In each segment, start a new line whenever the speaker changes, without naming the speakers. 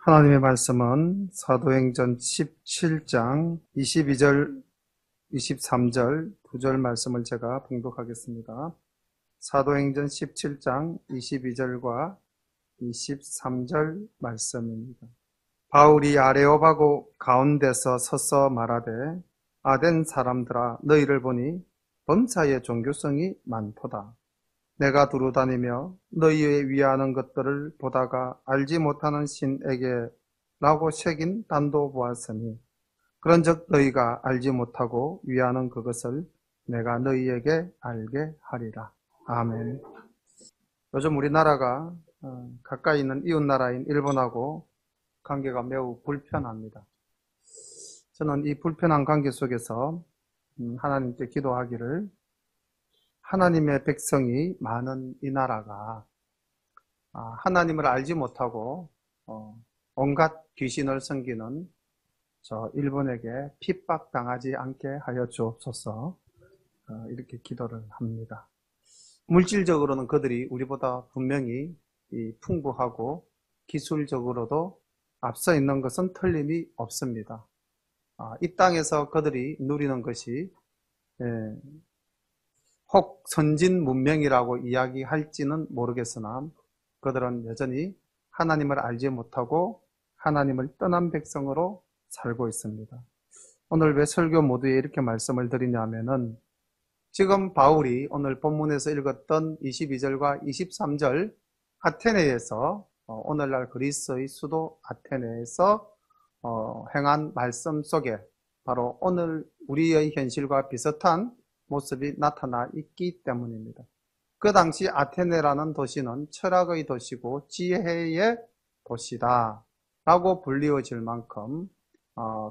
하나님의 말씀은 사도행전 17장 22절, 23절 두 절 말씀을 제가 봉독하겠습니다. 사도행전 17장 22절과 23절 말씀입니다. 바울이 아레오바고 가운데서 서서 말하되 아덴 사람들아 너희를 보니 범사의 종교성이 많도다. 내가 두루 다니며 너희의 위하는 것들을 보다가 알지 못하는 신에게 라고 새긴 단도 보았으니 그런즉 너희가 알지 못하고 위하는 그것을 내가 너희에게 알게 하리라. 아멘. 요즘 우리나라가 가까이 있는 이웃나라인 일본하고 관계가 매우 불편합니다. 저는 이 불편한 관계 속에서 하나님께 기도하기를 하나님의 백성이 많은 이 나라가 하나님을 알지 못하고 온갖 귀신을 섬기는 저 일본에게 핍박당하지 않게 하여 주옵소서. 이렇게 기도를 합니다. 물질적으로는 그들이 우리보다 분명히 풍부하고 기술적으로도 앞서 있는 것은 틀림이 없습니다. 이 땅에서 그들이 누리는 것이 혹 선진 문명이라고 이야기할지는 모르겠으나 그들은 여전히 하나님을 알지 못하고 하나님을 떠난 백성으로 살고 있습니다. 오늘 왜 설교 모두에 이렇게 말씀을 드리냐면은 지금 바울이 오늘 본문에서 읽었던 22절과 23절 아테네에서 오늘날 그리스의 수도 아테네에서 행한 말씀 속에 바로 오늘 우리의 현실과 비슷한 모습이 나타나 있기 때문입니다. 그 당시 아테네라는 도시는 철학의 도시고 지혜의 도시다 라고 불리워질 만큼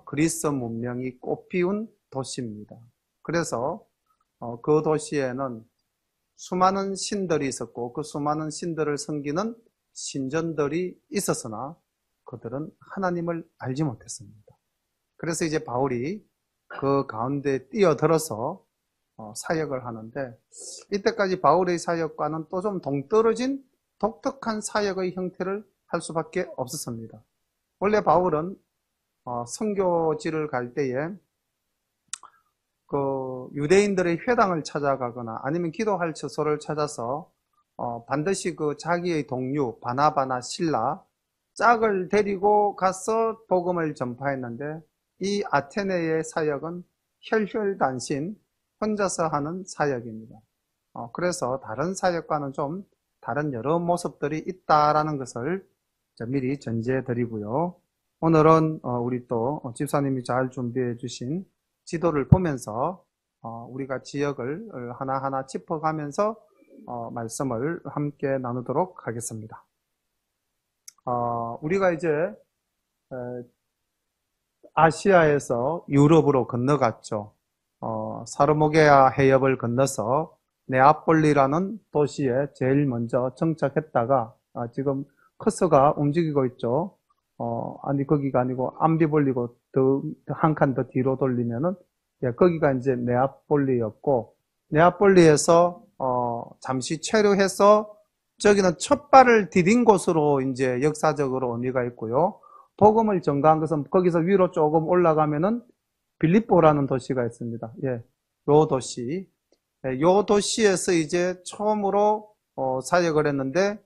그리스 문명이 꽃피운 도시입니다. 그래서 그 도시에는 수많은 신들이 있었고 그 수많은 신들을 섬기는 신전들이 있었으나 그들은 하나님을 알지 못했습니다. 그래서 이제 바울이 그 가운데 뛰어들어서 사역을 하는데 이때까지 바울의 사역과는 또 좀 동떨어진 독특한 사역의 형태를 할 수밖에 없었습니다. 원래 바울은 선교지를 갈 때에 그 유대인들의 회당을 찾아가거나 아니면 기도할 처소를 찾아서 반드시 그 자기의 동료 바나바나 실라 짝을 데리고 가서 복음을 전파했는데 이 아테네의 사역은 혈혈단신 혼자서 하는 사역입니다. 그래서 다른 사역과는 좀 다른 여러 모습들이 있다라는 것을 미리 전제해 드리고요. 오늘은 우리 또 집사님이 잘 준비해 주신 지도를 보면서 우리가 지역을 하나하나 짚어가면서 말씀을 함께 나누도록 하겠습니다. 우리가 이제 아시아에서 유럽으로 건너갔죠. 사르모게아 해협을 건너서 네아폴리라는 도시에 제일 먼저 정착했다가 지금 커서가 움직이고 있죠. 아니 거기가 아니고 암비 벌리고 더 한 칸 더 뒤로 돌리면은 거기가 이제 네아폴리였고 네아폴리에서 잠시 체류해서 저기는 첫 발을 디딘 곳으로 이제 역사적으로 의미가 있고요. 복음을 전가한 것은 거기서 위로 조금 올라가면은 빌립보라는 도시가 있습니다. 요 도시. 요 도시에서 이제 처음으로 사역을 했는데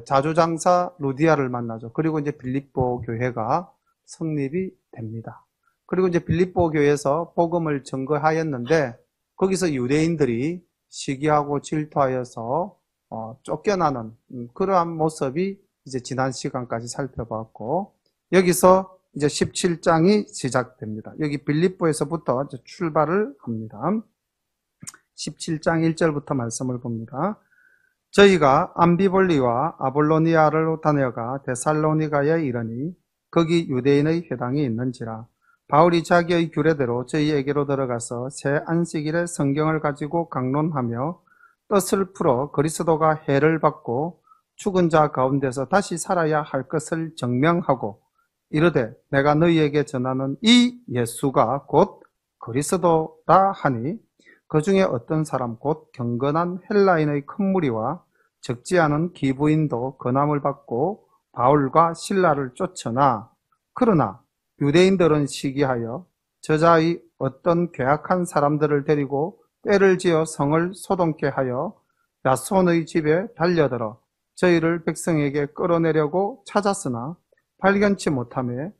자주장사 루디아를 만나죠. 그리고 이제 빌립보 교회가 성립이 됩니다. 그리고 이제 빌립보 교회에서 복음을 전거하였는데 거기서 유대인들이 시기하고 질투하여서 쫓겨나는 그러한 모습이 이제 지난 시간까지 살펴봤고 여기서 이제 17장이 시작됩니다. 여기 빌립보에서부터 이제 출발을 합니다. 17장 1절부터 말씀을 봅니다. 저희가 암비볼리와 아볼로니아를 다녀가 데살로니가에 이르니 거기 유대인의 회당이 있는지라 바울이 자기의 규례대로 저희에게로 들어가서 새 안식일에 성경을 가지고 강론하며 뜻을 풀어 그리스도가 해를 받고 죽은 자 가운데서 다시 살아야 할 것을 증명하고 이르되 내가 너희에게 전하는 이 예수가 곧 그리스도라 하니 그 중에 어떤 사람 곧 경건한 헬라인의 큰 무리와 적지 않은 기부인도 권함을 받고 바울과 실라를 쫓으나 그러나 유대인들은 시기하여 저자의 어떤 괴악한 사람들을 데리고 떼를 지어 성을 소동케 하여 야손의 집에 달려들어 저희를 백성에게 끌어내려고 찾았으나 발견치 못하며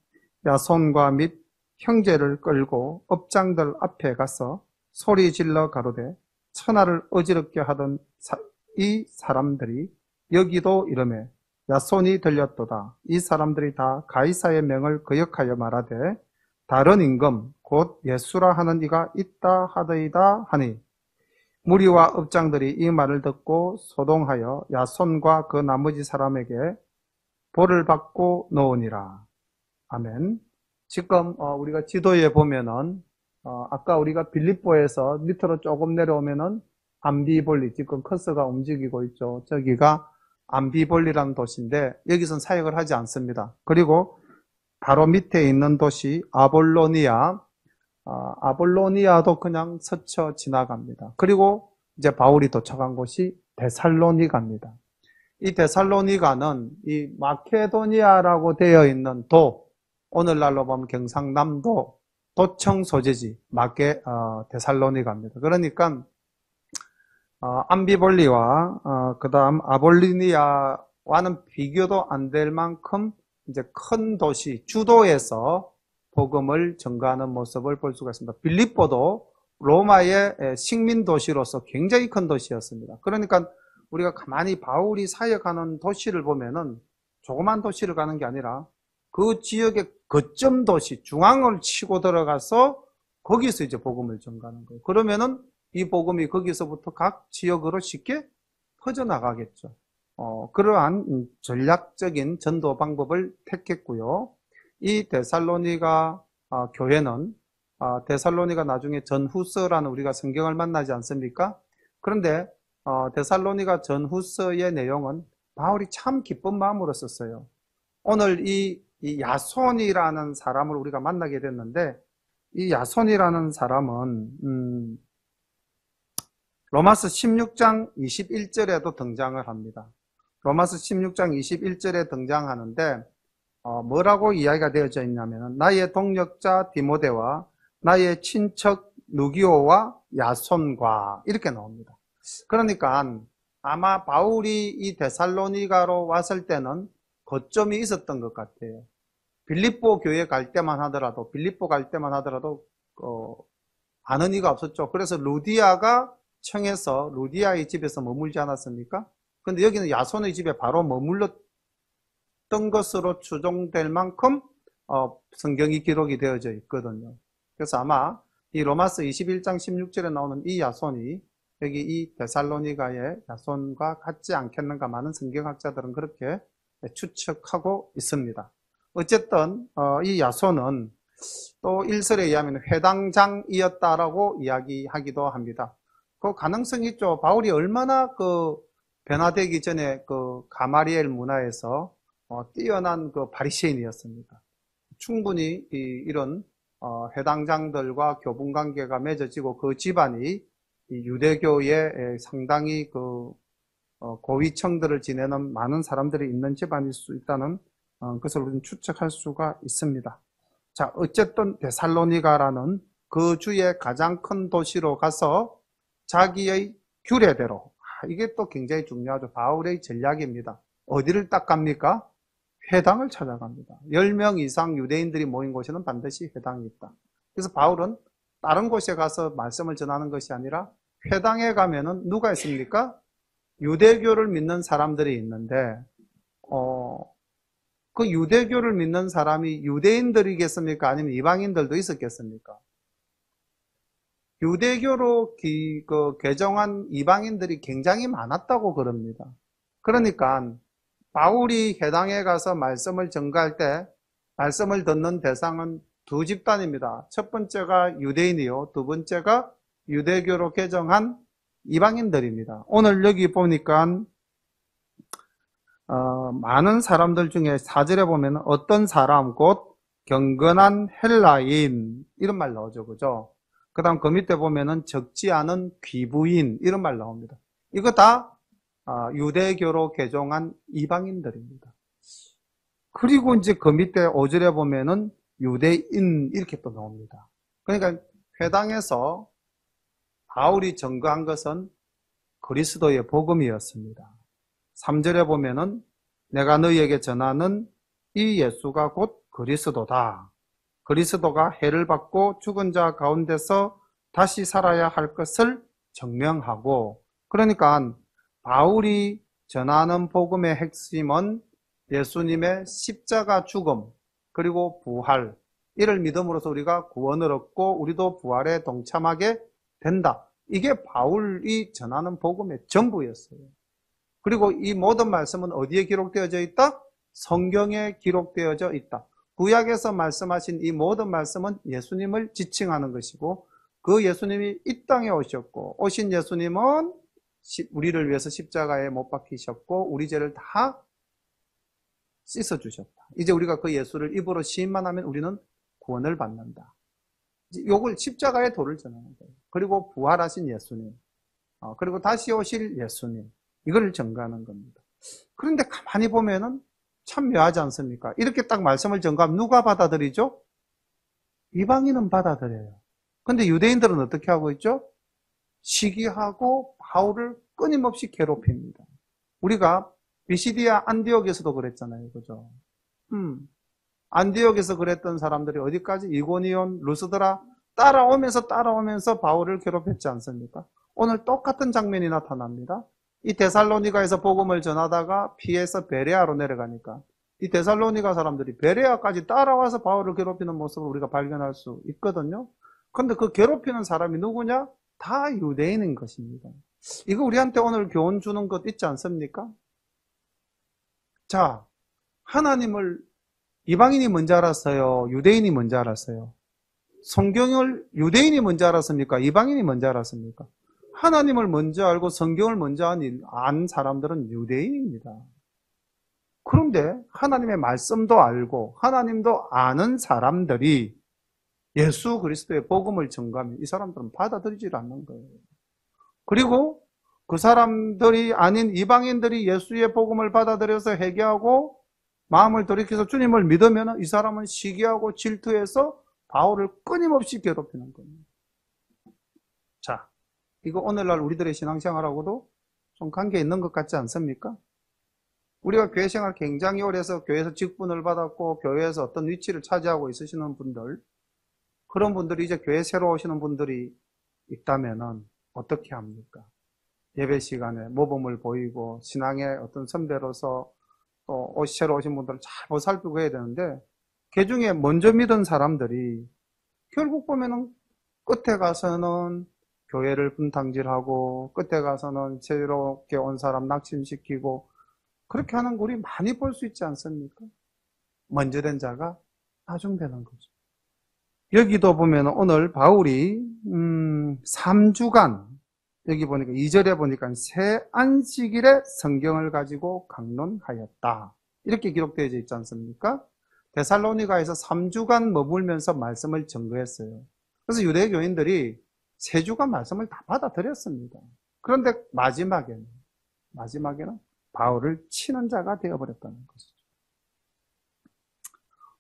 야손과 및 형제를 끌고 업장들 앞에 가서 소리 질러 가로되 천하를 어지럽게 하던 이 사람들이 여기도 이르매 야손이 들렸도다. 이 사람들이 다 가이사의 명을 거역하여 말하되 다른 임금 곧 예수라 하는 이가 있다 하더이다 하니 무리와 업장들이 이 말을 듣고 소동하여 야손과 그 나머지 사람에게 벌을 받고 놓으니라. 아멘. 지금 우리가 지도에 보면은 아까 우리가 빌립보에서 밑으로 조금 내려오면은 암비볼리, 지금 커서가 움직이고 있죠. 저기가 암비볼리라는 도시인데 여기선 사역을 하지 않습니다. 그리고 바로 밑에 있는 도시 아볼로니아, 아볼로니아도 그냥 스쳐 지나갑니다. 그리고 이제 바울이 도착한 곳이 데살로니가입니다. 이 데살로니가는 이 마케도니아라고 되어 있는 도, 오늘날로 보면 경상남도 도청 소재지 데살로니가입니다. 그러니까 암비볼리와 그 다음 아볼로니아와는 비교도 안 될 만큼 이제 큰 도시, 주도에서 복음을 전가하는 모습을 볼 수가 있습니다. 빌립보도 로마의 식민 도시로서 굉장히 큰 도시였습니다. 그러니까 우리가 가만히 바울이 사역하는 도시를 보면은 조그만 도시를 가는 게 아니라 그 지역의 거점 도시, 중앙을 치고 들어가서 거기서 이제 복음을 전가하는 거예요. 그러면은 이 복음이 거기서부터 각 지역으로 쉽게 퍼져나가겠죠. 그러한 전략적인 전도 방법을 택했고요. 이 데살로니가 교회는 데살로니가 나중에 전후서라는 우리가 성경을 만나지 않습니까? 그런데 데살로니가 전후서의 내용은 바울이 참 기쁜 마음으로 썼어요. 오늘 이 야손이라는 사람을 우리가 만나게 됐는데 이 야손이라는 사람은 로마서 16장 21절에도 등장을 합니다. 로마서 16장 21절에 등장하는데 뭐라고 이야기가 되어져 있냐면 나의 동역자 디모데와 나의 친척 누기오와 야손과 이렇게 나옵니다. 그러니까 아마 바울이 이 데살로니가로 왔을 때는 거점이 있었던 것 같아요. 빌립보 교회 갈 때만 하더라도 아는 이가 없었죠. 그래서 루디아가 청해서 루디아의 집에서 머물지 않았습니까? 근데 여기는 야손의 집에 바로 머물렀던 것으로 추정될 만큼 성경이 기록이 되어져 있거든요. 그래서 아마 이 로마서 21장 16절에 나오는 이 야손이 여기 이 데살로니가의 야손과 같지 않겠는가 많은 성경학자들은 그렇게 추측하고 있습니다. 어쨌든 이 야손은 또 일설에 의하면 회당장이었다라고 이야기하기도 합니다. 그 가능성이 있죠. 바울이 얼마나 변화되기 전에 가마리엘 문화에서 뛰어난 바리새인이었습니까? 충분히 이런 회당장들과 교분 관계가 맺어지고 그 집안이 유대교에 상당히 고위층들을 지내는 많은 사람들이 있는 집안일 수 있다는 것을 우리는 추측할 수가 있습니다. 자, 어쨌든 데살로니가라는 그 주의 가장 큰 도시로 가서 자기의 규례대로, 이게 또 굉장히 중요하죠. 바울의 전략입니다. 어디를 딱 갑니까? 회당을 찾아갑니다. 10명 이상 유대인들이 모인 곳에는 반드시 회당이 있다. 그래서 바울은 다른 곳에 가서 말씀을 전하는 것이 아니라 회당에 가면은 누가 있습니까? 유대교를 믿는 사람들이 있는데 그 유대교를 믿는 사람이 유대인들이겠습니까? 아니면 이방인들도 있었겠습니까? 유대교로 개종한 이방인들이 굉장히 많았다고 그럽니다. 그러니까 바울이 회당에 가서 말씀을 전가할 때 말씀을 듣는 대상은 두 집단입니다. 첫 번째가 유대인이요, 두 번째가 유대교로 개종한 이방인들입니다. 오늘 여기 보니까 많은 사람들 중에 4절에 보면 어떤 사람 곧 경건한 헬라인 이런 말 나오죠. 그죠? 그 다음 그 밑에 보면은 적지 않은 귀부인 이런 말 나옵니다. 이거 다 유대교로 개종한 이방인들입니다. 그리고 이제 그 밑에 5절에 보면은 유대인 이렇게 또 나옵니다. 그러니까 회당에서 바울이 전거한 것은 그리스도의 복음이었습니다. 3절에 보면은 내가 너희에게 전하는 이 예수가 곧 그리스도다. 그리스도가 해를 받고 죽은 자 가운데서 다시 살아야 할 것을 증명하고, 그러니까 바울이 전하는 복음의 핵심은 예수님의 십자가 죽음 그리고 부활, 이를 믿음으로써 우리가 구원을 얻고 우리도 부활에 동참하게 된다. 이게 바울이 전하는 복음의 전부였어요. 그리고 이 모든 말씀은 어디에 기록되어져 있다? 성경에 기록되어져 있다. 구약에서 말씀하신 이 모든 말씀은 예수님을 지칭하는 것이고, 그 예수님이 이 땅에 오셨고, 오신 예수님은 우리를 위해서 십자가에 못 박히셨고 우리 죄를 다 씻어주셨다. 이제 우리가 그 예수를 입으로 시인만 하면 우리는 구원을 받는다. 요걸 십자가의 도를 전하는 거예요. 그리고 부활하신 예수님, 그리고 다시 오실 예수님, 이걸 전가하는 겁니다. 그런데 가만히 보면은 참 묘하지 않습니까? 이렇게 딱 말씀을 전가하면 누가 받아들이죠? 이방인은 받아들여요. 근데 유대인들은 어떻게 하고 있죠? 시기하고 바울을 끊임없이 괴롭힙니다. 우리가 비시디아 안디옥에서도 그랬잖아요. 그죠? 안디옥에서 그랬던 사람들이 어디까지 이고니온, 루스드라 따라오면서 바울을 괴롭혔지 않습니까? 오늘 똑같은 장면이 나타납니다. 이 데살로니가에서 복음을 전하다가 피해서 베레아로 내려가니까 이 데살로니가 사람들이 베레아까지 따라와서 바울을 괴롭히는 모습을 우리가 발견할 수 있거든요. 그런데 그 괴롭히는 사람이 누구냐? 다 유대인인 것입니다. 이거 우리한테 오늘 교훈 주는 것 있지 않습니까? 자, 하나님을 이방인이 먼저 알았어요? 유대인이 먼저 알았어요? 성경을 유대인이 먼저 알았습니까? 이방인이 먼저 알았습니까? 하나님을 먼저 알고 성경을 먼저 안 사람들은 유대인입니다. 그런데 하나님의 말씀도 알고 하나님도 아는 사람들이 예수 그리스도의 복음을 전가하면 이 사람들은 받아들이지 않는 거예요. 그리고 그 사람들이 아닌 이방인들이 예수의 복음을 받아들여서 회개하고 마음을 돌이켜서 주님을 믿으면 이 사람은 시기하고 질투해서 바울을 끊임없이 괴롭히는 겁니다. 자, 이거 오늘날 우리들의 신앙생활하고도 좀 관계 있는 것 같지 않습니까? 우리가 교회 생활 굉장히 오래 해서 교회에서 직분을 받았고 교회에서 어떤 위치를 차지하고 있으시는 분들, 그런 분들이 이제 교회 새로 오시는 분들이 있다면은 어떻게 합니까? 예배 시간에 모범을 보이고 신앙의 어떤 선배로서 또 새로 오신 분들을 잘 보살피고 해야 되는데, 그 중에 먼저 믿은 사람들이 결국 보면은 끝에 가서는 교회를 분탕질하고 끝에 가서는 새롭게 온 사람 낙심시키고 그렇게 하는 거 우리 많이 볼 수 있지 않습니까? 먼저 된 자가 나중되는 거죠. 여기도 보면 오늘 바울이 3주간 여기 보니까 2절에 보니까 새 안식일에 성경을 가지고 강론하였다. 이렇게 기록되어 있지 않습니까? 데살로니가에서 3주간 머물면서 말씀을 전거했어요. 그래서 유대 교인들이 3주간 말씀을 다 받아들였습니다. 그런데 마지막에는 바울을 치는 자가 되어버렸다는 것이죠.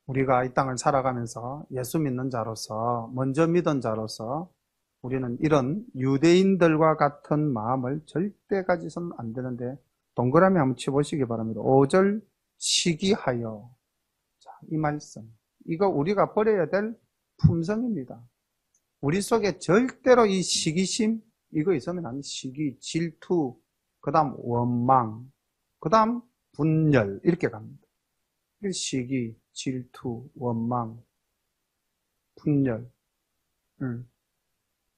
우리가 이 땅을 살아가면서 예수 믿는 자로서, 먼저 믿은 자로서 우리는 이런 유대인들과 같은 마음을 절대 가지서는 안 되는데, 동그라미 한번 쳐보시기 바랍니다. 5절 시기하여. 자, 이 말씀, 이거 우리가 버려야 될 품성입니다. 우리 속에 절대로 이 시기심, 이거 있으면 안 돼. 시기, 질투, 그 다음 원망, 그 다음 분열, 이렇게 갑니다. 시기, 질투, 원망, 분열.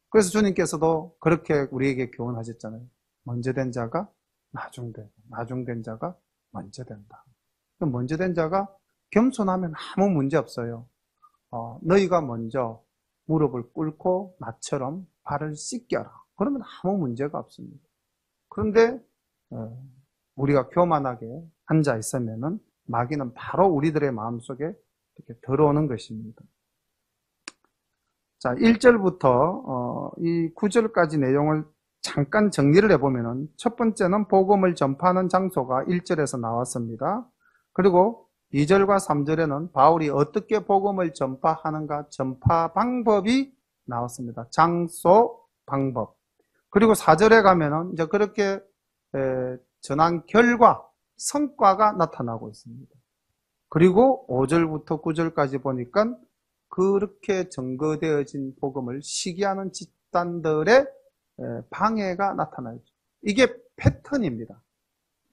그래서 주님께서도 그렇게 우리에게 교훈하셨잖아요. 먼저 된 자가 나중 되고, 나중 된 자가 먼저 된다. 먼저 된 자가 겸손하면 아무 문제 없어요. 너희가 먼저 무릎을 꿇고 나처럼 발을 씻겨라. 그러면 아무 문제가 없습니다. 그런데 우리가 교만하게 앉아 있으면은 마귀는 바로 우리들의 마음속에 이렇게 들어오는 것입니다. 자, 1절부터 이 9절까지 내용을 잠깐 정리를 해보면은, 첫 번째는 복음을 전파하는 장소가 1절에서 나왔습니다. 그리고 2절과 3절에는 바울이 어떻게 복음을 전파하는가, 전파 방법이 나왔습니다. 장소, 방법. 그리고 4절에 가면은 이제 그렇게 전한 결과, 성과가 나타나고 있습니다. 그리고 5절부터 9절까지 보니까 그렇게 증거되어진 복음을 시기하는 집단들의 방해가 나타나죠. 이게 패턴입니다.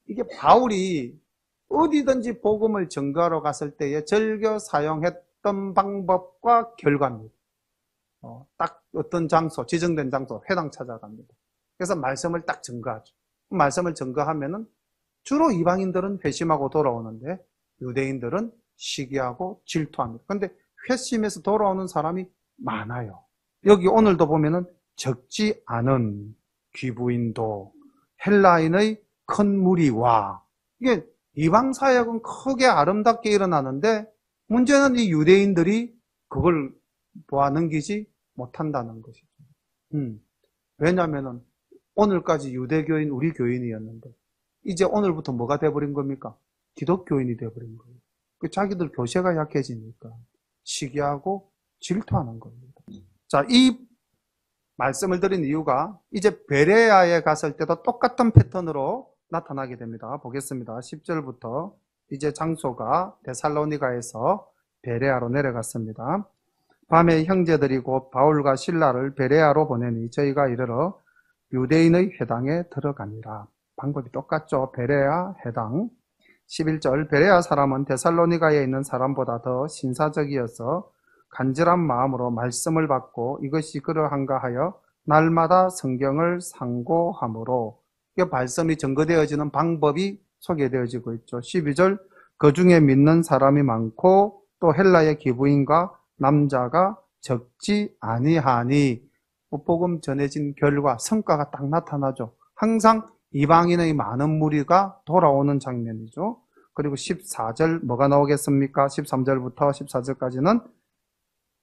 이게 바울이 어디든지 복음을 증거하러 갔을 때에 즐겨 사용했던 방법과 결과입니다. 딱 어떤 장소, 지정된 장소, 회당 찾아갑니다. 그래서 말씀을 딱 증거하죠. 말씀을 증거하면은 주로 이방인들은 회심하고 돌아오는데 유대인들은 시기하고 질투합니다. 그런데 회심에서 돌아오는 사람이 많아요. 여기 오늘도 보면은 적지 않은 귀부인도 헬라인의 큰 무리와, 이게 이방 사역은 크게 아름답게 일어나는데 문제는 이 유대인들이 그걸 보아 넘기지 못한다는 것이죠. 왜냐하면 오늘까지 유대교인, 우리 교인이었는데 이제 오늘부터 뭐가 돼버린 겁니까? 기독교인이 돼버린 거예요. 자기들 교세가 약해지니까 시기하고 질투하는 겁니다. 자, 이 말씀을 드린 이유가 이제 베레아에 갔을 때도 똑같은 패턴으로 나타나게 됩니다. 보겠습니다. 10절부터 이제 장소가 데살로니가에서 베레아로 내려갔습니다. 밤에 형제들이 곧 바울과 실라를 베레아로 보내니 저희가 이르러 유대인의 회당에 들어가니라. 방법이 똑같죠. 베레아 회당. 11절 베레아 사람은 데살로니가에 있는 사람보다 더 신사적이어서 간절한 마음으로 말씀을 받고 이것이 그러한가 하여 날마다 성경을 상고함으로, 이 말씀이 증거되어지는 방법이 소개되어지고 있죠. 12절 그 중에 믿는 사람이 많고 또 헬라의 기부인과 남자가 적지 아니하니, 복음 전해진 결과, 성과가 딱 나타나죠. 항상 이방인의 많은 무리가 돌아오는 장면이죠. 그리고 14절 뭐가 나오겠습니까? 13절부터 14절까지는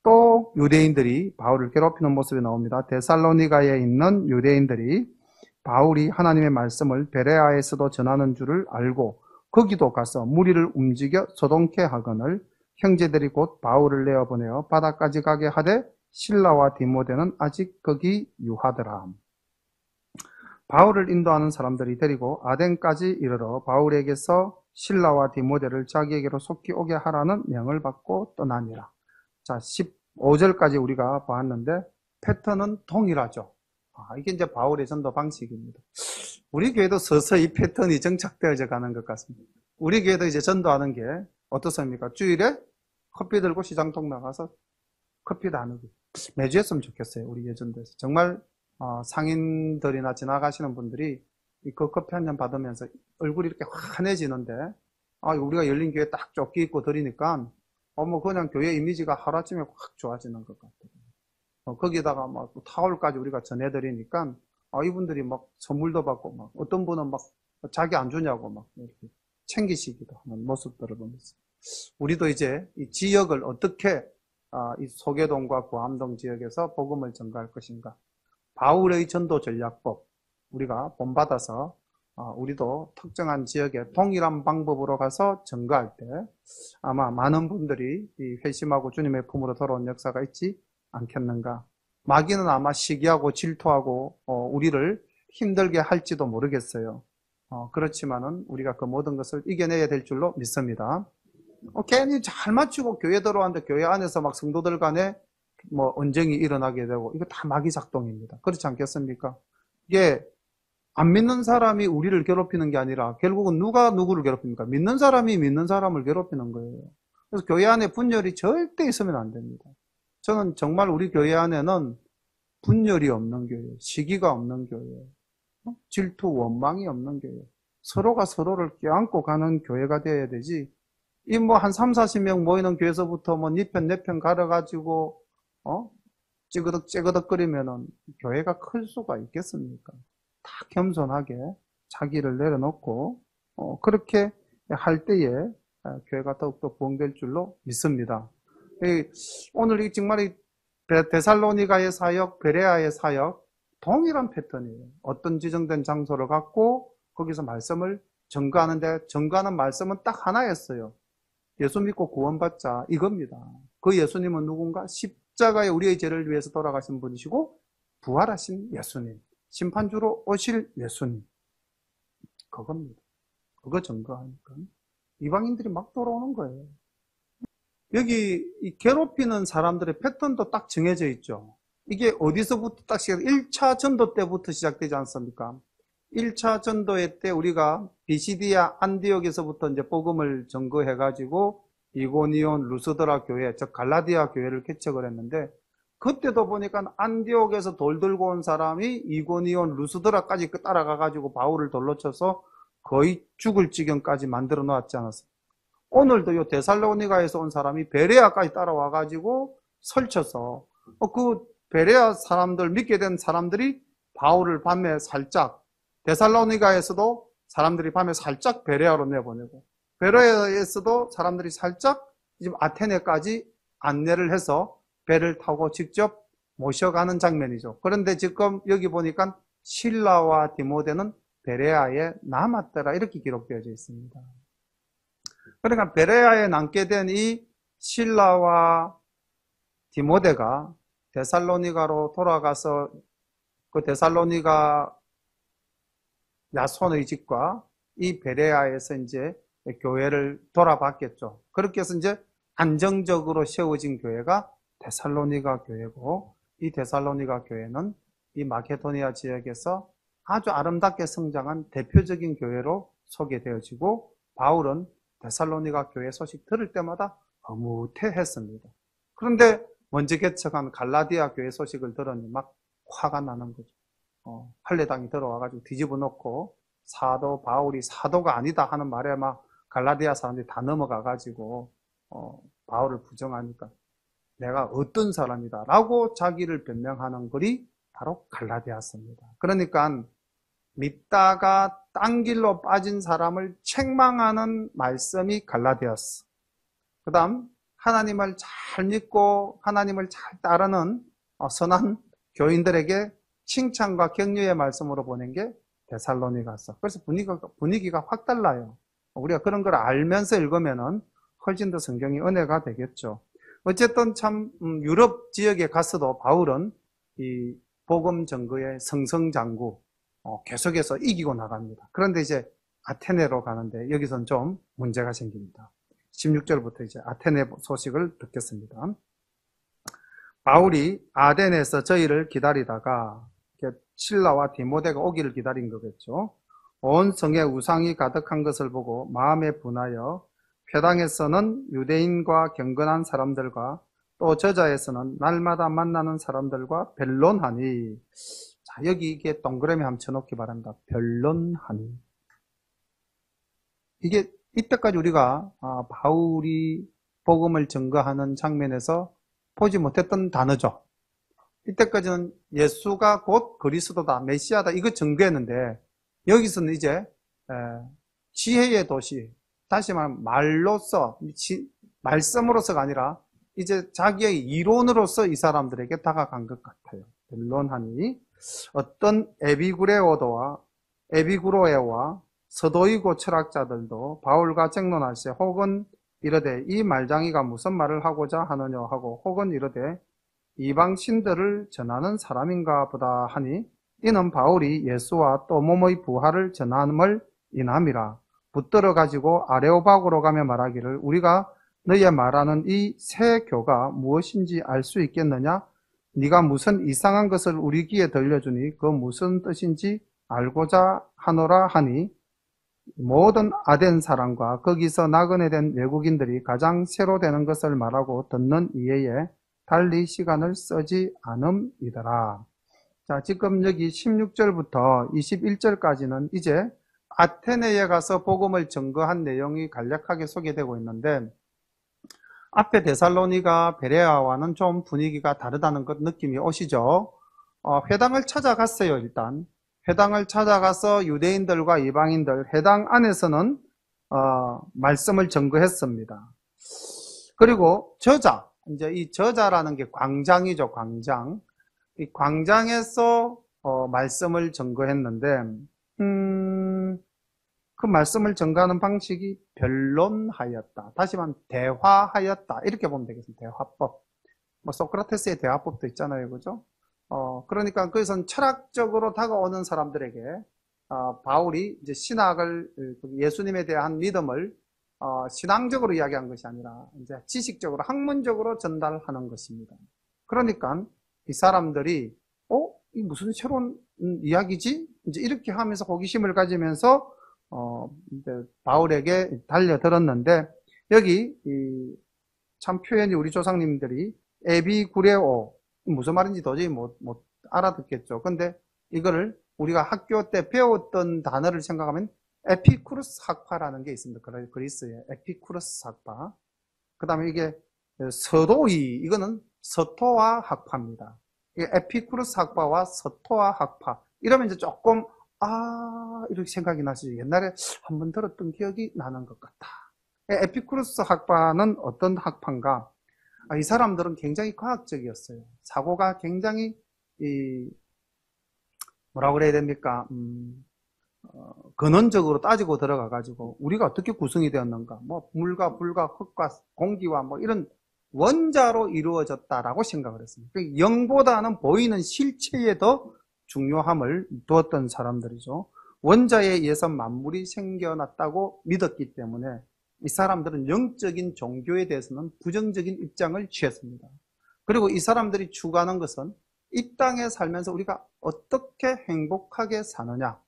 또 유대인들이 바울을 괴롭히는 모습이 나옵니다. 데살로니가에 있는 유대인들이 바울이 하나님의 말씀을 베레아에서도 전하는 줄을 알고 거기도 가서 무리를 움직여 소동케 하거늘 형제들이 곧 바울을 내어보내어 바다까지 가게 하되 실라와 디모데는 아직 거기 유하더라. 바울을 인도하는 사람들이 데리고 아덴까지 이르러 바울에게서 실라와 디모데를 자기에게로 속히 오게 하라는 명을 받고 떠나니라. 자, 15절까지 우리가 보았는데 패턴은 동일하죠. 이게 이제 바울의 전도 방식입니다. 우리 교회도 서서히 패턴이 정착되어져 가는 것 같습니다. 우리 교회도 이제 전도하는 게 어떻습니까? 주일에 커피 들고 시장통 나가서 커피 나누기. 매주 했으면 좋겠어요. 우리 예전도에서. 정말 상인들이나 지나가시는 분들이 그 커피 한 잔 받으면서 얼굴이 이렇게 환해지는데, 우리가 열린 교회 딱 조끼 입고 드리니까 뭐 그냥 교회 이미지가 하루아침에 확 좋아지는 것 같아요. 거기다가 막 타올까지 우리가 전해드리니까 이분들이 막 선물도 받고, 막 어떤 분은 막 자기 안 주냐고 막 이렇게 챙기시기도 하는 모습들을 보면서 우리도 이제 이 지역을 어떻게 이 소계동과 구암동 지역에서 복음을 전가할 것인가, 바울의 전도 전략법 우리가 본받아서 우리도 특정한 지역에 동일한 방법으로 가서 전가할 때 아마 많은 분들이 이 회심하고 주님의 품으로 돌아온 역사가 있지 않겠는가. 마귀는 아마 시기하고 질투하고 우리를 힘들게 할지도 모르겠어요. 그렇지만은 우리가 그 모든 것을 이겨내야 될 줄로 믿습니다. 괜히 잘 맞추고 교회 들어왔는데 교회 안에서 막 성도들 간에 뭐 언쟁이 일어나게 되고, 이거 다 마귀 작동입니다. 그렇지 않겠습니까? 이게 안 믿는 사람이 우리를 괴롭히는 게 아니라 결국은 누가 누구를 괴롭힙니까? 믿는 사람이 믿는 사람을 괴롭히는 거예요. 그래서 교회 안에 분열이 절대 있으면 안 됩니다. 저는 정말 우리 교회 안에는 분열이 없는 교회, 시기가 없는 교회, 질투, 원망이 없는 교회, 서로가 서로를 껴안고 가는 교회가 되어야 되지, 이 뭐 한 3, 40명 모이는 교회에서부터 뭐 네 편, 내 편 가려가지고 찌그덕찌그덕거리면은 교회가 클 수가 있겠습니까? 다 겸손하게 자기를 내려놓고 그렇게 할 때에 교회가 더욱더 부흥될 줄로 믿습니다. 오늘 이 정말 데살로니가의 사역, 베레아의 사역 동일한 패턴이에요. 어떤 지정된 장소를 갖고 거기서 말씀을 전가하는데, 전가하는 말씀은 딱 하나였어요. 예수 믿고 구원받자 이겁니다. 그 예수님은 누군가? 십자가에 우리의 죄를 위해서 돌아가신 분이시고 부활하신 예수님, 심판주로 오실 예수님, 그겁니다. 그거 증거하니까 이방인들이 막 돌아오는 거예요. 여기 이 괴롭히는 사람들의 패턴도 딱 정해져 있죠. 이게 어디서부터 딱 시작? 1차 전도 때부터 시작되지 않습니까? 1차 전도회 때 우리가 비시디아 안디옥에서부터 이제 복음을 전거해가지고 이고니온 루스드라 교회, 즉 갈라디아 교회를 개척을 했는데, 그때도 보니까 안디옥에서 돌 들고 온 사람이 이고니온 루스드라까지 따라가가지고 바울을 돌로 쳐서 거의 죽을 지경까지 만들어 놓았지 않았습니까? 오늘도 요 데살로니가에서 온 사람이 베레아까지 따라와가지고 설쳐서 그 베레아 사람들, 믿게 된 사람들이 바울을 밤에 살짝, 데살로니가에서도 사람들이 밤에 살짝 베레아로 내보내고, 베레아에서도 사람들이 살짝 지금 아테네까지 안내를 해서 배를 타고 직접 모셔가는 장면이죠. 그런데 지금 여기 보니까 실라와 디모데는 베레아에 남았더라 이렇게 기록되어져 있습니다. 그러니까 베레아에 남게 된 이 실라와 디모데가 데살로니가로 돌아가서 그 데살로니가 야손의 집과 이 베레아에서 이제 교회를 돌아봤겠죠. 그렇게 해서 이제 안정적으로 세워진 교회가 데살로니가 교회고, 이 데살로니가 교회는 이 마케도니아 지역에서 아주 아름답게 성장한 대표적인 교회로 소개되어지고, 바울은 데살로니가 교회 소식 들을 때마다 흐뭇해했습니다. 그런데 먼저 개척한 갈라디아 교회 소식을 들으니 막 화가 나는 거죠. 할례당이 들어와가지고 뒤집어 놓고 사도 바울이 사도가 아니다 하는 말에 막 갈라디아 사람들이 다 넘어가가지고 바울을 부정하니까 내가 어떤 사람이다 라고 자기를 변명하는 글이 바로 갈라디아서입니다. 그러니까 믿다가 딴 길로 빠진 사람을 책망하는 말씀이 갈라디아서. 그 다음 하나님을 잘 믿고 하나님을 잘 따르는 선한 교인들에게 칭찬과 격려의 말씀으로 보낸 게 데살로니가서. 그래서 분위기가 확 달라요. 우리가 그런 걸 알면서 읽으면은 훨씬 더 성경이 은혜가 되겠죠. 어쨌든 참 유럽 지역에 가서도 바울은 이 복음 전거의 승승장구 계속해서 이기고 나갑니다. 그런데 이제 아테네로 가는데 여기서는 좀 문제가 생깁니다. 16절부터 이제 아테네 소식을 듣겠습니다. 바울이 아덴에서 저희를 기다리다가 실라와 디모데가 오기를 기다린 거겠죠. 온 성에 우상이 가득한 것을 보고 마음에 분하여 회당에서는 유대인과 경건한 사람들과 또 저자에서는 날마다 만나는 사람들과 변론하니, 자, 여기 이게 동그라미 한번 쳐놓기 바랍니다. 변론하니. 이게 이때까지 우리가 바울이 복음을 증거하는 장면에서 보지 못했던 단어죠. 이때까지는 예수가 곧 그리스도다, 메시아다 이거 증거했는데, 여기서는 이제 지혜의 도시, 다시 말하면 말로서, 말씀으로서가 아니라 이제 자기의 이론으로서 이 사람들에게 다가간 것 같아요. 변론하니 어떤 에비구로에와 서도이고 철학자들도 바울과 쟁론할세 혹은 이르되 이 말장이가 무슨 말을 하고자 하느냐 하고, 혹은 이르되 이방 신들을 전하는 사람인가 보다 하니, 이는 바울이 예수와 또 몸의 부활을 전함을 인함이라. 붙들어 가지고 아레오바고로 가며 말하기를 우리가 너희의 말하는 이 새 교가 무엇인지 알 수 있겠느냐? 네가 무슨 이상한 것을 우리 귀에 들려주니 그 무슨 뜻인지 알고자 하노라 하니, 모든 아덴 사람과 거기서 나그네 된 외국인들이 가장 새로 되는 것을 말하고 듣는 이외에 달리 시간을 쓰지 않음이더라. 자, 지금 여기 16절부터 21절까지는 이제 아테네에 가서 복음을 증거한 내용이 간략하게 소개되고 있는데, 앞에 데살로니가 베레아와는 좀 분위기가 다르다는 것 느낌이 오시죠? 회당을 찾아갔어요. 일단 회당을 찾아가서 유대인들과 이방인들, 회당 안에서는 말씀을 증거했습니다. 그리고 저자, 이제 이 저자라는 게 광장이죠. 광장. 이 광장에서 말씀을 증거했는데, 그 말씀을 전가하는 방식이 변론하였다. 다시 말하면 대화하였다. 이렇게 보면 되겠습니다. 대화법. 뭐 소크라테스의 대화법도 있잖아요. 그죠? 그러니까 그것은 철학적으로 다가오는 사람들에게 바울이 이제 신학을, 예수님에 대한 믿음을 신앙적으로 이야기한 것이 아니라 이제 지식적으로, 학문적으로 전달하는 것입니다. 그러니까 이 사람들이 이 무슨 새로운 이야기지? 이제 이렇게 하면서 호기심을 가지면서 이제 바울에게 달려들었는데, 여기 참 표현이 우리 조상님들이 에비구레오, 무슨 말인지 도저히 못 알아듣겠죠. 근데 이거를 우리가 학교 때 배웠던 단어를 생각하면 에피쿠르스 학파라는 게 있습니다. 그리스의 에피쿠르스 학파. 그 다음에 이게 서도이, 이거는 서토아 학파입니다. 에피쿠르스 학파와 서토아 학파. 이러면 이제 조금, 이렇게 생각이 나시죠. 옛날에 한번 들었던 기억이 나는 것 같다. 에피쿠르스 학파는 어떤 학파인가? 이 사람들은 굉장히 과학적이었어요. 사고가 굉장히, 뭐라고 그래야 됩니까? 근원적으로 따지고 들어가가지고, 우리가 어떻게 구성이 되었는가? 뭐, 물과 불과 흙과 공기와 뭐, 이런 원자로 이루어졌다라고 생각을 했습니다. 영보다는 보이는 실체에 더 중요함을 두었던 사람들이죠. 원자에 의해서 만물이 생겨났다고 믿었기 때문에 이 사람들은 영적인 종교에 대해서는 부정적인 입장을 취했습니다. 그리고 이 사람들이 추구하는 것은 이 땅에 살면서 우리가 어떻게 행복하게 사느냐,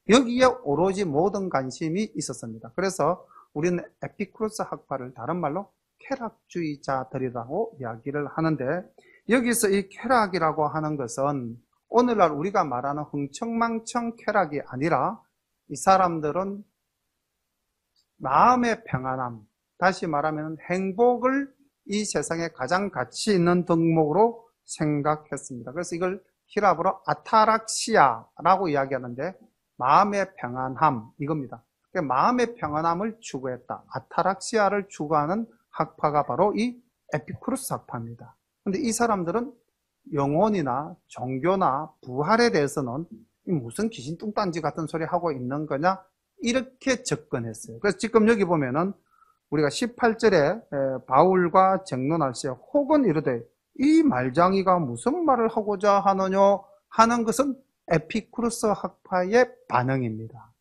여기에 오로지 모든 관심이 있었습니다. 그래서 우리는 에피쿠로스 학파를 다른 말로 쾌락주의자들이라고 이야기를 하는데, 여기서 이 쾌락이라고 하는 것은 오늘날 우리가 말하는 흥청망청 쾌락이 아니라 이 사람들은 마음의 평안함, 다시 말하면 행복을 이 세상에 가장 가치 있는 덕목으로 생각했습니다. 그래서 이걸 히랍어로 아타락시아라고 이야기하는데, 마음의 평안함, 이겁니다. 마음의 평안함을 추구했다. 아타락시아를 추구하는 학파가 바로 이 에피쿠로스 학파입니다. 그런데 이 사람들은 영혼이나 종교나 부활에 대해서는 무슨 귀신 뚱딴지 같은 소리 하고 있는 거냐, 이렇게 접근했어요. 그래서 지금 여기 보면은 우리가 18절에 바울과 쟁론할 때 혹은 이르되 이 말장이가 무슨 말을 하고자 하느냐 하는 것은 에피쿠로스 학파의 반응입니다.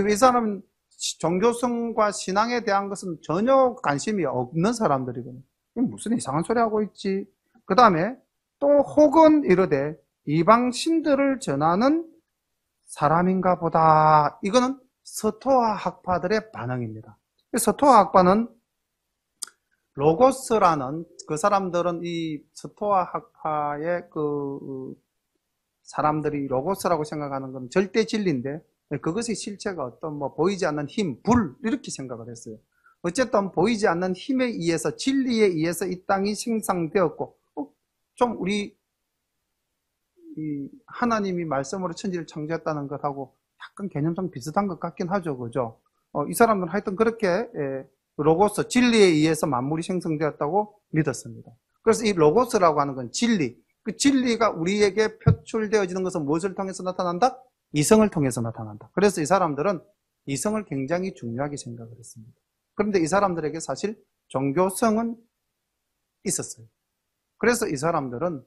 이 사람은 종교성과 신앙에 대한 것은 전혀 관심이 없는 사람들이거든요. 무슨 이상한 소리 하고 있지. 그 다음에 또 혹은 이르되 이방 신들을 전하는 사람인가 보다. 이거는 서토아 학파들의 반응입니다. 서토아 학파는 로고스라는, 그 사람들은 이 서토아 학파의 사람들이 로고스라고 생각하는 건 절대 진리인데, 그것의 실체가 어떤 뭐 보이지 않는 힘, 불, 이렇게 생각을 했어요. 어쨌든 보이지 않는 힘에 의해서, 진리에 의해서 이 땅이 생성되었고, 좀 우리 이 하나님이 말씀으로 천지를 창조했다는 것하고 약간 개념상 비슷한 것 같긴 하죠. 그죠? 이 사람들은 하여튼 그렇게 로고스, 진리에 의해서 만물이 생성되었다고 믿었습니다. 그래서 이 로고스라고 하는 건 진리, 그 진리가 우리에게 표출되어지는 것은 무엇을 통해서 나타난다? 이성을 통해서 나타난다. 그래서 이 사람들은 이성을 굉장히 중요하게 생각을 했습니다. 그런데 이 사람들에게 사실 종교성은 있었어요. 그래서 이 사람들은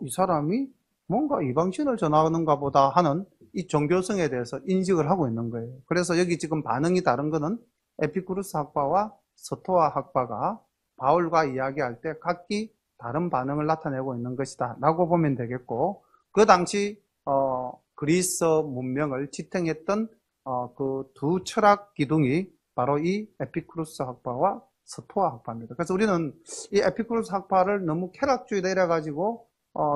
이 사람이 뭔가 이방신을 전하는가 보다 하는 이 종교성에 대해서 인식을 하고 있는 거예요. 그래서 여기 지금 반응이 다른 거는 에피쿠르스 학파와 서토아 학파가 바울과 이야기할 때 각기 다른 반응을 나타내고 있는 것이다 라고 보면 되겠고, 그 당시 그리스 문명을 지탱했던 그 두 철학 기둥이 바로 이 에피쿠르스 학파와 서토아 학파입니다. 그래서 우리는 이 에피쿠르스 학파를 너무 쾌락주의다 이래가지고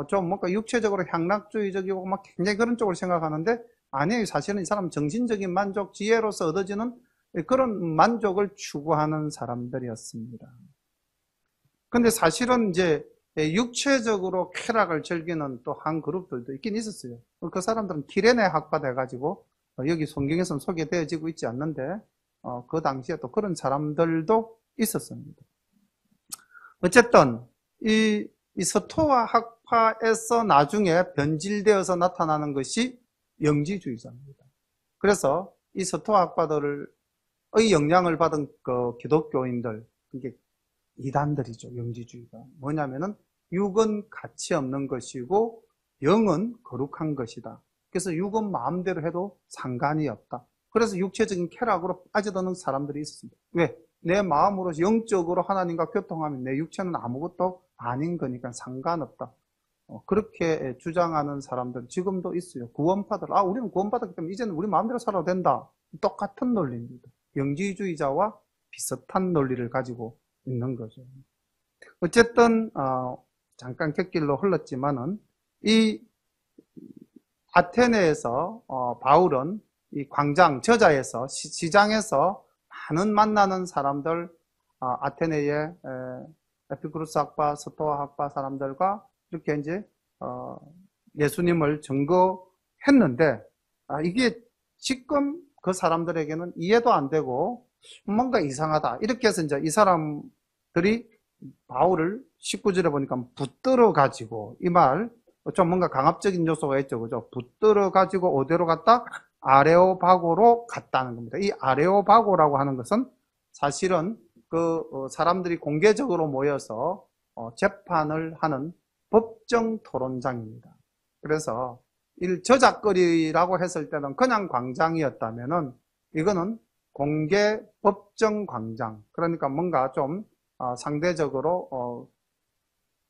좀 뭔가 육체적으로 향락주의적이고 막 굉장히 그런 쪽으로 생각하는데, 아니에요. 사실은 이 사람은 정신적인 만족, 지혜로서 얻어지는 그런 만족을 추구하는 사람들이었습니다. 근데 사실은 이제 육체적으로 쾌락을 즐기는 또 한 그룹들도 있긴 있었어요. 그 사람들은 키레네 학파 돼가지고 여기 성경에서는 소개되어지고 있지 않는데 그 당시에 또 그런 사람들도 있었습니다. 어쨌든 이 서토아 학파에서 나중에 변질되어서 나타나는 것이 영지주의자입니다. 그래서 이 서토학파들의 영향을 받은 그 기독교인들, 이게 이단들이죠. 영지주의가. 뭐냐면은 육은 가치 없는 것이고 영은 거룩한 것이다. 그래서 육은 마음대로 해도 상관이 없다. 그래서 육체적인 쾌락으로 빠져드는 사람들이 있습니다. 왜? 내 마음으로 영적으로 하나님과 교통하면 내 육체는 아무것도 아닌 거니까 상관없다. 그렇게 주장하는 사람들 지금도 있어요. 구원받을, 우리는 구원받았기 때문에 이제는 우리 마음대로 살아도 된다. 똑같은 논리입니다. 영지주의자와 비슷한 논리를 가지고 있는 거죠. 어쨌든 잠깐 곁길로 흘렀지만은 이 아테네에서 바울은 이 광장 저자에서 시장에서 많은 만나는 사람들, 아테네의 에피쿠로스 학파, 스토아 학파 사람들과 이렇게 이제 예수님을 증거했는데 이게 지금 그 사람들에게는 이해도 안 되고 뭔가 이상하다. 이렇게 해서 이제 이 사람들이 바울을 19절에 보니까 붙들어 가지고 이 말 좀 뭔가 강압적인 요소가 있죠. 그죠? 붙들어 가지고 어디로 갔다? 아레오바고로 갔다는 겁니다. 이 아레오바고라고 하는 것은 사실은 그 사람들이 공개적으로 모여서 재판을 하는 법정 토론장입니다. 그래서 저작거리라고 했을 때는 그냥 광장이었다면은 이거는 공개 법정 광장. 그러니까 뭔가 좀 상대적으로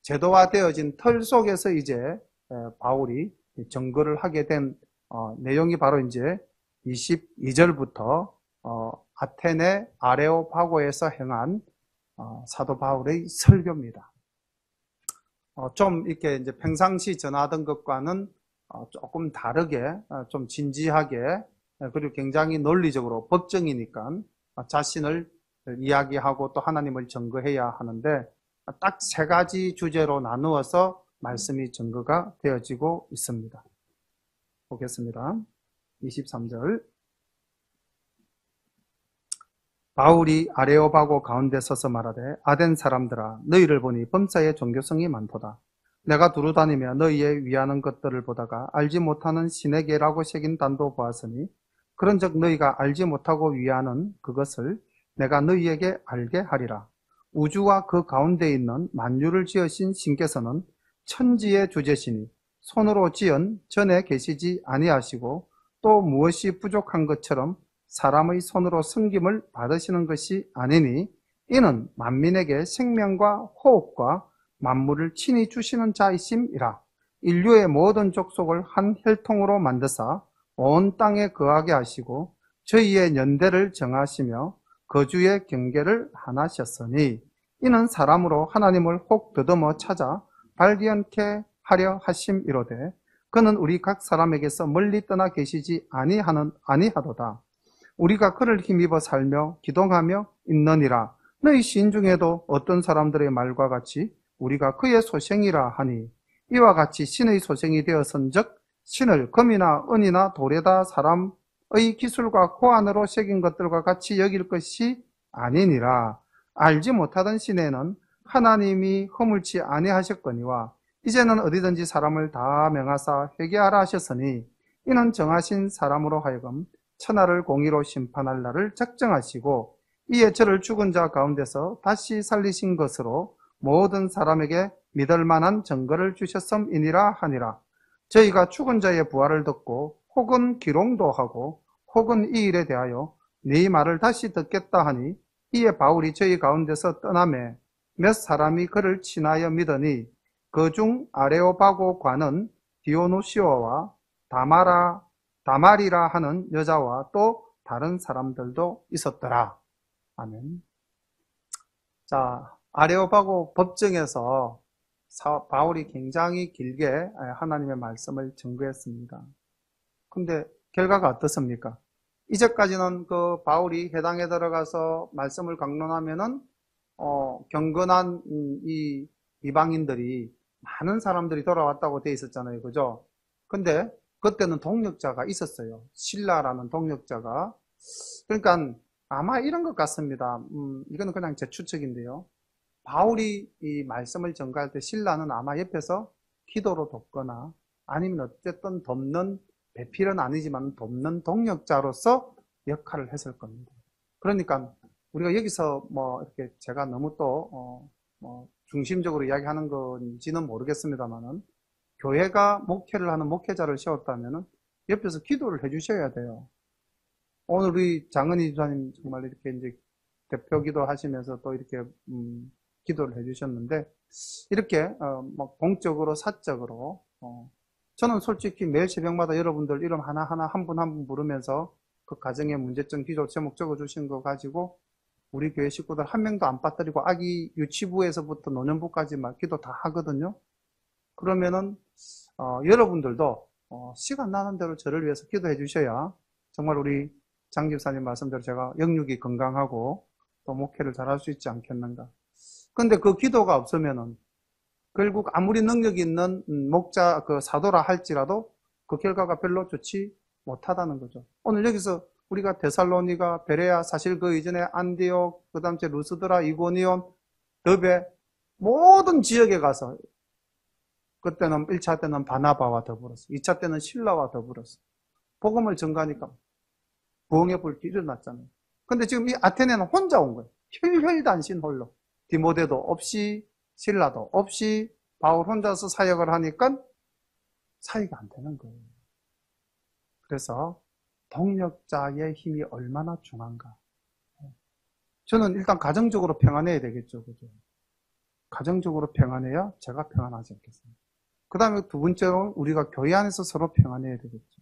제도화되어진 틀 속에서 이제 바울이 증거를 하게 된 내용이 바로 이제 22절부터 아테네 아레오파고에서 행한 사도 바울의 설교입니다. 좀 이렇게 이제 평상시 전하던 것과는 조금 다르게 좀 진지하게 그리고 굉장히 논리적으로 법정이니까 자신을 이야기하고 또 하나님을 증거해야 하는데 딱 세 가지 주제로 나누어서 말씀이 증거가 되어지고 있습니다. 보겠습니다. 23절. 바울이 아레오바고 가운데 서서 말하되 아덴 사람들아 너희를 보니 범사에 종교성이 많도다. 내가 두루 다니며 너희의 위하는 것들을 보다가 알지 못하는 신에게라고 새긴 단도 보았으니 그런즉 너희가 알지 못하고 위하는 그것을 내가 너희에게 알게 하리라. 우주와 그 가운데 있는 만유를 지으신 신께서는 천지의 주제시니 손으로 지은 전에 계시지 아니하시고 또 무엇이 부족한 것처럼 사람의 손으로 섬김을 받으시는 것이 아니니 이는 만민에게 생명과 호흡과 만물을 친히 주시는 자이심이라. 인류의 모든 족속을 한 혈통으로 만드사 온 땅에 거하게 하시고 저희의 연대를 정하시며 거주의 경계를 하나셨으니 이는 사람으로 하나님을 혹 더듬어 찾아 발견케 하려 하심이로되 그는 우리 각 사람에게서 멀리 떠나 계시지 아니하도다. 우리가 그를 힘입어 살며 기동하며 있느니라. 너희 시인 중에도 어떤 사람들의 말과 같이 우리가 그의 소생이라 하니 이와 같이 신의 소생이 되었은즉 신을 금이나 은이나 돌에다 사람의 기술과 고안으로 새긴 것들과 같이 여길 것이 아니니라. 알지 못하던 신에는 하나님이 허물치 아니하셨거니와 이제는 어디든지 사람을 다 명하사 회개하라 하셨으니 이는 정하신 사람으로 하여금 천하를 공의로 심판할 날을 작정하시고 이에 저를 죽은 자 가운데서 다시 살리신 것으로 모든 사람에게 믿을 만한 증거를 주셨음이니라 하니라. 저희가 죽은 자의 부활을 듣고 혹은 기롱도 하고 혹은 이 일에 대하여 네 말을 다시 듣겠다 하니 이에 바울이 저희 가운데서 떠나매 몇 사람이 그를 친하여 믿으니 그중 아레오바고 관은 디오노시오와 다말이라 하는 여자와 또 다른 사람들도 있었더라. 아멘. 자, 아레오바고 법정에서 바울이 굉장히 길게 하나님의 말씀을 증거했습니다. 근데 결과가 어떻습니까? 이제까지는 그 바울이 회당에 들어가서 말씀을 강론하면은 경건한 이 이방인들이 많은 사람들이 돌아왔다고 돼 있었잖아요. 그죠? 근데 그때는 동력자가 있었어요. 신라라는 동력자가. 그러니까 아마 이런 것 같습니다. 이거는 그냥 제 추측인데요. 바울이 이 말씀을 전가할 때 신라는 아마 옆에서 기도로 돕거나 아니면 어쨌든 돕는 배필은 아니지만 돕는 동력자로서 역할을 했을 겁니다. 그러니까 우리가 여기서 뭐 이렇게 제가 너무 또 중심적으로 이야기하는 건지는 모르겠습니다만은, 교회가 목회를 하는 목회자를 세웠다면은 옆에서 기도를 해주셔야 돼요. 오늘 우리 장은희 주사님 정말 이렇게 이제 대표 기도하시면서 또 이렇게 기도를 해주셨는데, 이렇게 막 공적으로 사적으로 저는 솔직히 매일 새벽마다 여러분들 이름 하나하나 한 분 한 분 부르면서 그 가정의 문제점 기도 제목 적어주신 거 가지고 우리 교회 식구들 한 명도 안 빠뜨리고 아기 유치부에서부터 노년부까지 막 기도 다 하거든요. 그러면은 여러분들도 시간 나는 대로 저를 위해서 기도해 주셔야 정말 우리 장 집사님 말씀대로 제가 영육이 건강하고 또 목회를 잘할 수 있지 않겠는가. 근데 그 기도가 없으면은 결국 아무리 능력 있는 목자 그 사도라 할지라도 그 결과가 별로 좋지 못하다는 거죠. 오늘 여기서 우리가 데살로니가, 베레아, 사실 그 이전에 안디옥, 그 다음 제 루스드라, 이고니온, 더베 모든 지역에 가서 그때는 1차 때는 바나바와 더불어서 2차 때는 실라와 더불어서 복음을 전가하니까 부흥의 불길이 일어났잖아요. 근데 지금 이 아테네는 혼자 온 거예요. 혈혈단신 홀로. 디모데도 없이 실라도 없이 바울 혼자서 사역을 하니까 사역이 안 되는 거예요. 그래서 동력자의 힘이 얼마나 중요한가. 저는 일단 가정적으로 평안해야 되겠죠. 그죠? 가정적으로 평안해야 제가 평안하지 않겠습니까? 그 다음에 두 번째로 우리가 교회 안에서 서로 평안해야 되겠죠.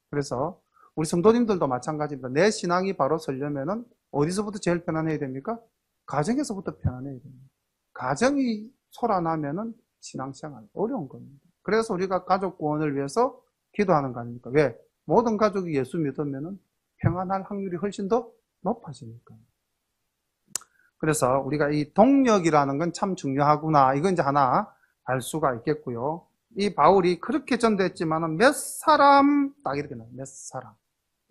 그래서 우리 성도님들도 마찬가지입니다. 내 신앙이 바로 서려면은 어디서부터 제일 편안해야 됩니까? 가정에서부터 편안해야 됩니다. 가정이 소란하면은 신앙생활 어려운 겁니다. 그래서 우리가 가족 구원을 위해서 기도하는 거 아닙니까? 왜? 모든 가족이 예수 믿으면은 평안할 확률이 훨씬 더 높아지니까. 그래서 우리가 이 동력이라는 건 참 중요하구나. 이건 이제 하나 알 수가 있겠고요. 이 바울이 그렇게 전도했지만은 몇 사람, 딱 이렇게 나와요. 몇 사람.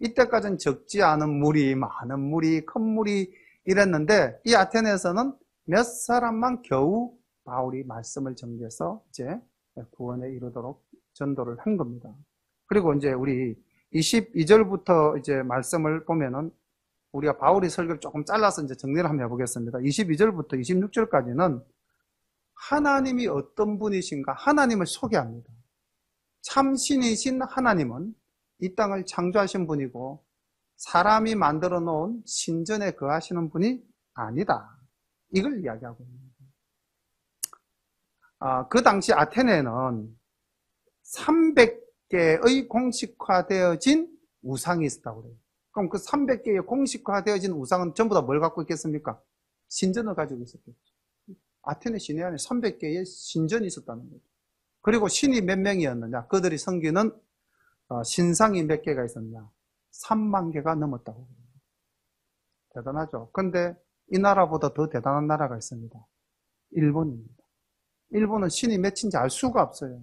이때까지는 적지 않은 무리, 많은 무리, 큰 무리 이랬는데 이 아테네에서는 몇 사람만 겨우 바울이 말씀을 전개해서 이제 구원에 이르도록 전도를 한 겁니다. 그리고 이제 우리 22절부터 이제 말씀을 보면은 우리가 바울이 설교를 조금 잘라서 이제 정리를 한번 해보겠습니다. 22절부터 26절까지는 하나님이 어떤 분이신가 하나님을 소개합니다. 참 신이신 하나님은 이 땅을 창조하신 분이고 사람이 만들어 놓은 신전에 거하시는 분이 아니다. 이걸 이야기하고 있습니다. 그 당시 아테네는 300개의 공식화되어진 우상이 있었다고 그래요. 그럼 그 300개의 공식화되어진 우상은 전부 다 뭘 갖고 있겠습니까? 신전을 가지고 있었겠죠. 아테네 시내 안에 300개의 신전이 있었다는 거죠. 그리고 신이 몇 명이었느냐? 그들이 섬기는 신상이 몇 개가 있었냐? 3만 개가 넘었다고. 대단하죠. 근데 이 나라보다 더 대단한 나라가 있습니다. 일본입니다. 일본은 신이 몇인지 알 수가 없어요.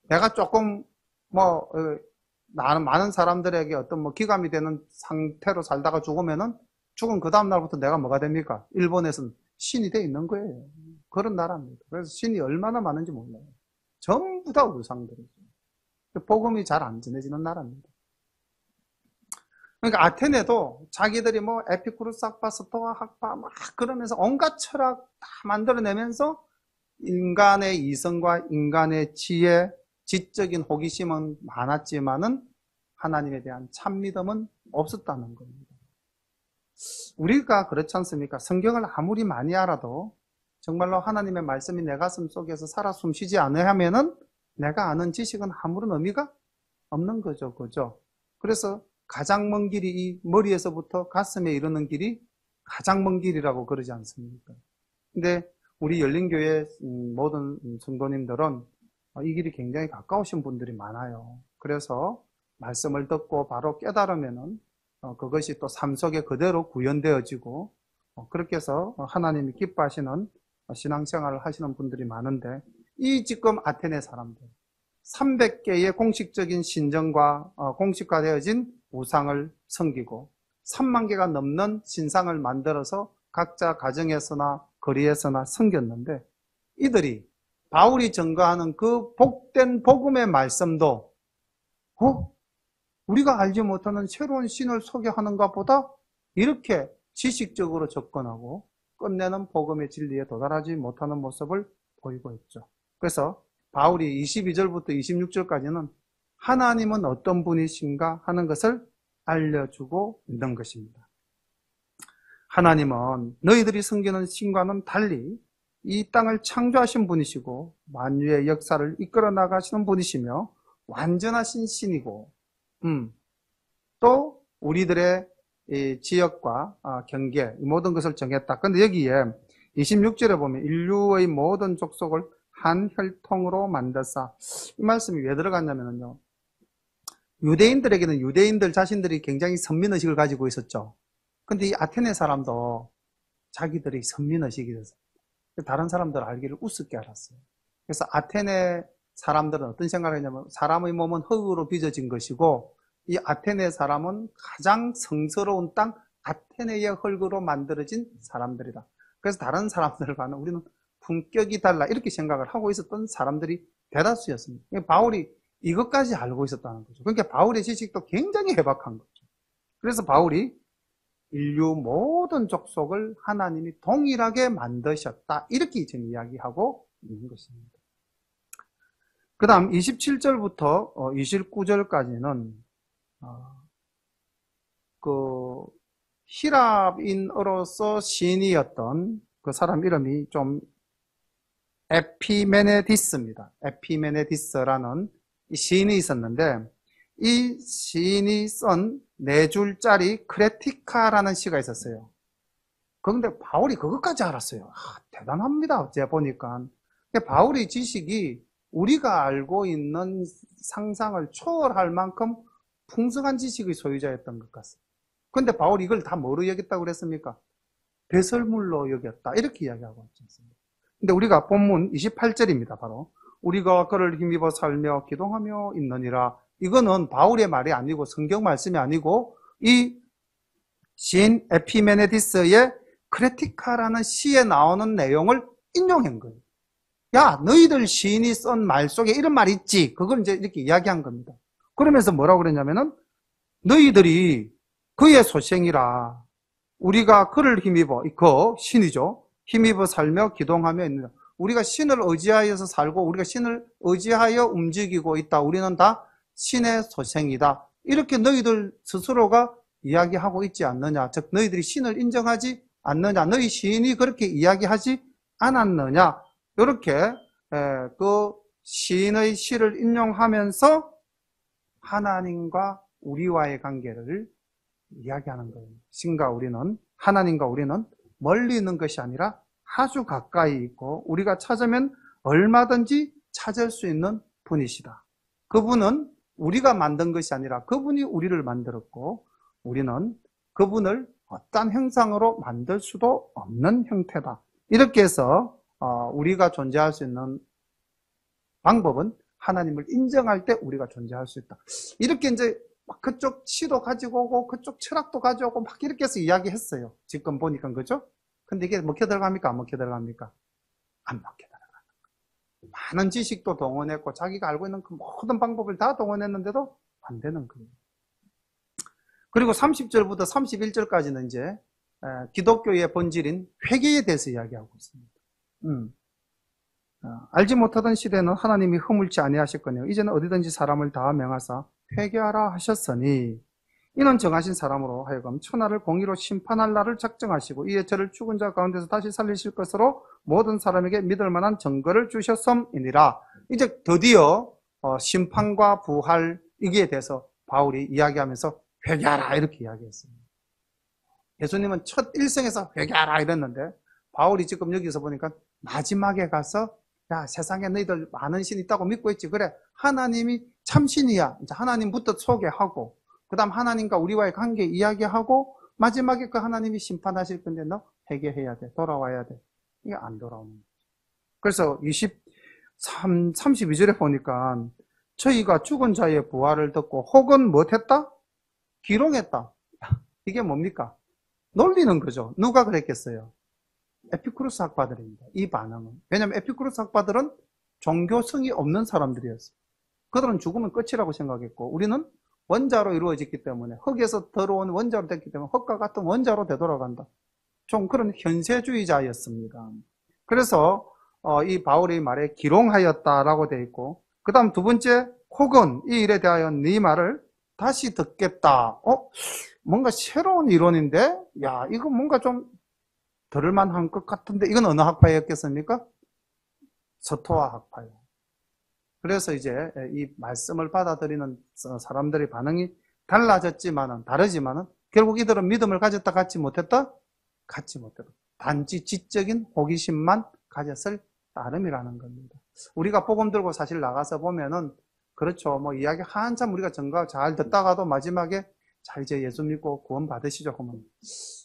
내가 조금 많은 사람들에게 어떤 기감이 되는 상태로 살다가 죽으면은 죽은 그 다음 날부터 내가 뭐가 됩니까? 일본에서는 신이 돼 있는 거예요. 그런 나라입니다. 그래서 신이 얼마나 많은지 몰라요. 전부 다 우상들이죠. 복음이 잘 안 전해지는 나라입니다. 그러니까 아테네도 자기들이 에피쿠르스 학파, 스토아 학파 막 그러면서 온갖 철학 다 만들어내면서 인간의 이성과 인간의 지혜, 지적인 호기심은 많았지만은 하나님에 대한 참믿음은 없었다는 겁니다. 우리가 그렇지 않습니까? 성경을 아무리 많이 알아도 정말로 하나님의 말씀이 내 가슴 속에서 살아 숨쉬지 않으면은 내가 아는 지식은 아무런 의미가 없는 거죠. 그죠? 그래서 가장 먼 길이 이 머리에서부터 가슴에 이르는 길이 가장 먼 길이라고 그러지 않습니까? 근데 우리 열린교회 모든 성도님들은 이 길이 굉장히 가까우신 분들이 많아요. 그래서 말씀을 듣고 바로 깨달으면은 그것이 또 삶 속에 그대로 구현되어지고 그렇게 해서 하나님이 기뻐하시는 신앙생활을 하시는 분들이 많은데 이 지금 아테네 사람들 300개의 공식적인 신전과 공식화되어진 우상을 섬기고 3만 개가 넘는 신상을 만들어서 각자 가정에서나 거리에서나 섬겼는데 이들이 바울이 전가하는 그 복된 복음의 말씀도 우리가 알지 못하는 새로운 신을 소개하는 것보다 이렇게 지식적으로 접근하고 끝내는 복음의 진리에 도달하지 못하는 모습을 보이고 있죠. 그래서 바울이 22절부터 26절까지는 하나님은 어떤 분이신가 하는 것을 알려주고 있는 것입니다. 하나님은 너희들이 섬기는 신과는 달리 이 땅을 창조하신 분이시고 만유의 역사를 이끌어 나가시는 분이시며 완전하신 신이고 또 우리들의 이 지역과 경계 모든 것을 정했다. 그런데 여기에 26절에 보면 인류의 모든 족속을 한 혈통으로 만드사, 이 말씀이 왜 들어갔냐면요, 유대인들에게는 유대인들 자신들이 굉장히 선민의식을 가지고 있었죠. 근데 이 아테네 사람도 자기들이 선민의식이 있었어요. 다른 사람들 알기를 우습게 알았어요. 그래서 아테네 사람들은 어떤 생각을 했냐면 사람의 몸은 흙으로 빚어진 것이고 이 아테네 사람은 가장 성스러운 땅 아테네의 흙으로 만들어진 사람들이다. 그래서 다른 사람들과는 우리는 품격이 달라 이렇게 생각을 하고 있었던 사람들이 대다수였습니다. 바울이 이것까지 알고 있었다는 거죠. 그러니까 바울의 지식도 굉장히 해박한 거죠. 그래서 바울이 인류 모든 족속을 하나님이 동일하게 만드셨다 이렇게 지금 이야기하고 있는 것입니다. 그 다음 27절부터 29절까지는 그 히랍인으로서 신이었던 그 사람 이름이 좀 에피메네디스입니다. 에피메네디스라는 시인이 있었는데 이 시인이 쓴 4줄짜리 크레티카라는 시가 있었어요. 그런데 바울이 그것까지 알았어요. 대단합니다. 제가 보니까. 바울의 지식이 우리가 알고 있는 상상을 초월할 만큼 풍성한 지식의 소유자였던 것 같습니다. 그런데 바울이 이걸 다 뭐로 여겼다고 그랬습니까? 배설물로 여겼다. 이렇게 이야기하고 있습니다. 근데 우리가 본문 28절입니다. 바로 우리가 그를 힘입어 살며 기도하며 있느니라. 이거는 바울의 말이 아니고 성경 말씀이 아니고 이 시인 에피메네디스의 크레티카라는 시에 나오는 내용을 인용한 거예요. 야, 너희들 시인이 쓴 말 속에 이런 말이 있지. 그걸 이제 이렇게 이야기한 겁니다. 그러면서 뭐라고 그랬냐면은 너희들이 그의 소생이라 우리가 그를 힘입어, 그 신이죠. 힘입어 살며 기동하며 있느냐. 우리가 신을 의지하여서 살고 우리가 신을 의지하여 움직이고 있다. 우리는 다 신의 소생이다. 이렇게 너희들 스스로가 이야기하고 있지 않느냐. 즉 너희들이 신을 인정하지 않느냐. 너희 시인이 그렇게 이야기하지 않았느냐. 이렇게 그 시인의 시를 인용하면서 하나님과 우리와의 관계를 이야기하는 거예요. 신과 우리는, 하나님과 우리는 멀리 있는 것이 아니라 아주 가까이 있고 우리가 찾으면 얼마든지 찾을 수 있는 분이시다. 그분은 우리가 만든 것이 아니라 그분이 우리를 만들었고 우리는 그분을 어떤 형상으로 만들 수도 없는 형태다. 이렇게 해서 우리가 존재할 수 있는 방법은 하나님을 인정할 때 우리가 존재할 수 있다. 이렇게 이제 막 그쪽 시도 가지고 오고 그쪽 철학도 가져오고 막 이렇게 해서 이야기했어요. 지금 보니까 그죠? 근데 이게 먹혀 들어갑니까? 안 먹혀 들어갑니까? 안 먹혀 들어가요. 많은 지식도 동원했고 자기가 알고 있는 그 모든 방법을 다 동원했는데도 안 되는 거예요. 그리고 30절부터 31절까지는 이제 기독교의 본질인 회개에 대해서 이야기하고 있습니다. 알지 못하던 시대는 하나님이 허물지 아니하셨거니와 이제는 어디든지 사람을 다 명하사 회개하라 하셨으니 이는 정하신 사람으로 하여금 천하를 공의로 심판할 날을 작정하시고 이에 저를 죽은 자 가운데서 다시 살리실 것으로 모든 사람에게 믿을 만한 증거를 주셨음이니라. 이제 드디어 심판과 부활 이기에 대해서 바울이 이야기하면서 회개하라 이렇게 이야기했습니다. 예수님은 첫 일생에서 회개하라 이랬는데 바울이 지금 여기서 보니까 마지막에 가서 야, 세상에 너희들 많은 신이 있다고 믿고 있지. 그래, 하나님이 참신이야. 이제 하나님부터 소개하고 그 다음 하나님과 우리와의 관계 이야기하고 마지막에 그 하나님이 심판하실 건데 너 회개해야 돼. 돌아와야 돼. 이게 안 돌아오는 거죠. 그래서 32절에 보니까 저희가 죽은 자의 부활을 듣고 혹은 못했다? 기롱했다. 이게 뭡니까? 놀리는 거죠. 누가 그랬겠어요? 에피쿠로스 학파들입니다. 이 반응은. 왜냐하면 에피쿠로스 학파들은 종교성이 없는 사람들이었어요. 그들은 죽으면 끝이라고 생각했고 우리는 원자로 이루어졌기 때문에, 흙에서 들어온 원자로 됐기 때문에 흙과 같은 원자로 되돌아간다. 좀 그런 현세주의자였습니다. 그래서 이 바울의 말에 기롱하였다라고 되어 있고, 그 다음 두 번째, 혹은 이 일에 대하여 네 말을 다시 듣겠다. 뭔가 새로운 이론인데, 야, 이거 뭔가 좀 들을만한 것 같은데, 이건 어느 학파였겠습니까? 서토아 학파요. 그래서 이제 이 말씀을 받아들이는 사람들의 반응이 다르지만은, 결국 이들은 믿음을 가졌다, 갖지 못했다? 갖지 못했다. 단지 지적인 호기심만 가졌을 따름이라는 겁니다. 우리가 복음 들고 사실 나가서 보면은, 그렇죠. 뭐 이야기 한참 우리가 전가 잘 듣다가도 마지막에 자, 이제 예수 믿고 구원 받으시죠. 그러면,